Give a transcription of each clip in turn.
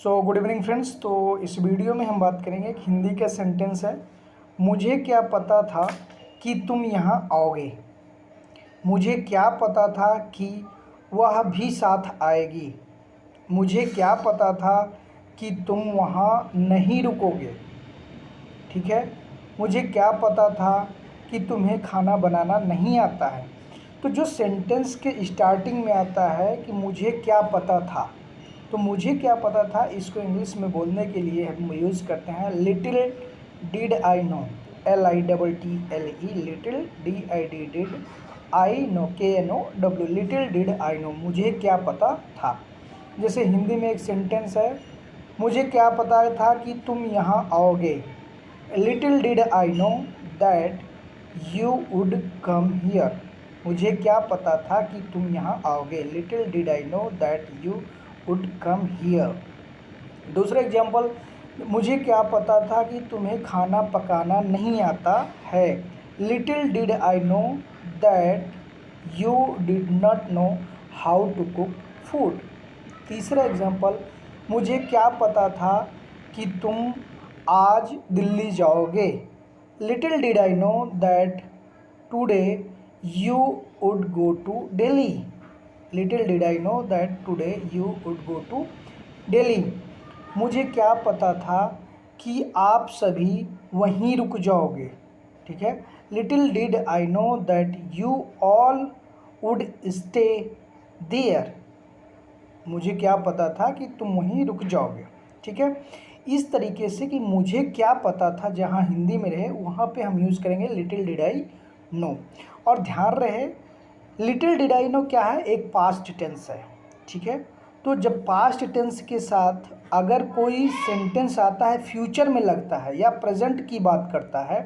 Good evening friends. तो इस video में हम बात करेंगे एक हिंदी का सेंटेंस है। मुझे क्या पता था कि तुम यहाँ आओगे। मुझे क्या पता था कि वह भी साथ आएगी। मुझे क्या पता था कि तुम वहाँ नहीं रुकोगे। ठीक है। मुझे क्या पता था कि तुम्हें खाना बनाना नहीं आता है। तो जो सेंटेंस के स्टार्टिंग में आता है कि मुझे क्या पता था, तो मुझे क्या पता था, इसको इंग्लिश में बोलने के लिए हम यूज़ करते हैं little did I no. LITTLE little DID did I no KNOW little did I no. मुझे क्या पता था। जैसे हिंदी में एक सेंटेंस है, मुझे क्या पता था कि तुम यहाँ आओगे। Little did I know that you would come here. मुझे क्या पता था कि तुम यहाँ आओगे। Little did I know that you would come here. दूसरा एग्जाम्पल, मुझे क्या पता था कि तुम्हें खाना पकाना नहीं आता है। Little did I know that you did not know how to cook food. तीसरा एग्जाम्पल, मुझे क्या पता था कि तुम आज दिल्ली जाओगे। Little did I know that today you would go to Delhi. Little did I know that today you would go to Delhi. मुझे क्या पता था कि आप सभी वहीं रुक जाओगे। ठीक है। Little did I know that you all would stay there. मुझे क्या पता था कि तुम वहीं रुक जाओगे। ठीक है। इस तरीके से कि मुझे क्या पता था जहाँ हिंदी में रहे वहाँ पे हम यूज़ करेंगे लिटिल डिड आई नो। और ध्यान रहे, लिटिल डिड आई नो क्या है, एक पास्ट टेंस है। ठीक है। तो जब पास्ट टेंस के साथ अगर कोई सेंटेंस आता है फ्यूचर में लगता है या प्रेजेंट की बात करता है,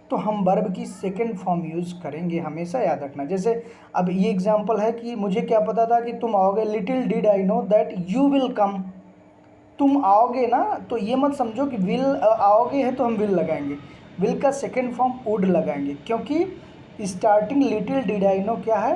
तो हम वर्ब की सेकंड फॉर्म यूज़ करेंगे, हमेशा याद रखना। जैसे अब ये एग्जांपल है कि मुझे क्या पता था कि तुम आओगे। Little did I know that you will come. तुम आओगे ना, तो ये मत समझो कि विल आओगे है तो हम विल लगाएंगे। विल का सेकंड फॉर्म वुड लगाएंगे, क्योंकि starting little did I no क्या है,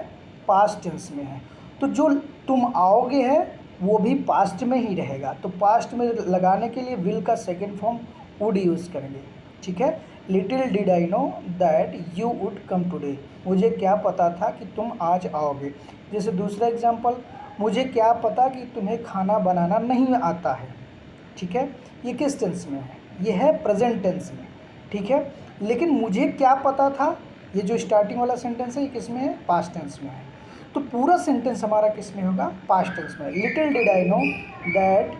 पास्ट टेंस में है। तो जो तुम आओगे है वो भी पास्ट में ही रहेगा। तो पास्ट में लगाने के लिए विल का सेकंड फॉर्म वुड यूज़ करेंगे। ठीक है। Little did I know that you would come today. मुझे क्या पता था कि तुम आज आओगे। जैसे दूसरा एग्जांपल, मुझे क्या पता कि तुम्हें खाना बनाना नहीं आता है। ठीक है। ये किस टेंस में है, ये है प्रेजेंट टेंस में। ठीक है। लेकिन मुझे क्या पता था, ये जो स्टार्टिंग वाला सेंटेंस है ये किस में है, पास्ट टेंस में है। तो पूरा सेंटेंस हमारा किस में होगा, पास्ट टेंस में। Little did I know that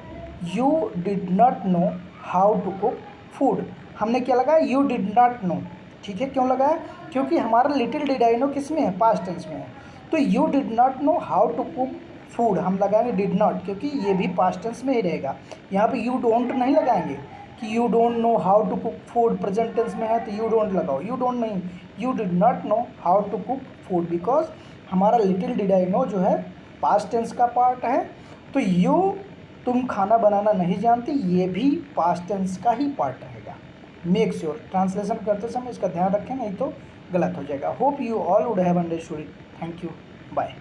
you did not know how to cook food. हमने क्या लगाया, यू डिड नॉट नो। ठीक है। क्यों लगाया, क्योंकि हमारा लिटिल डिड आई नो किस में है, पास्ट टेंस में है। तो you did not know how to cook food हम लगाएंगे डिड नॉट, क्योंकि ये भी पास्ट टेंस में ही रहेगा। यहाँ पे यू डोंट नहीं लगाएंगे कि you don't know how to cook food present tense में है तो यू डोंट लगाओ। यू डोंट नहीं, you did not know how to cook food, because हमारा लिटिल डिड आई नो जो है पास्ट टेंस का पार्ट है। तो यू तुम खाना बनाना नहीं जानती, ये भी पास्ट टेंस का ही पार्ट रहेगा। मेक श्योर ट्रांसलेशन करते समय इसका ध्यान रखें, नहीं तो गलत हो जाएगा। Hope you all would have understood it. Thank you, bye.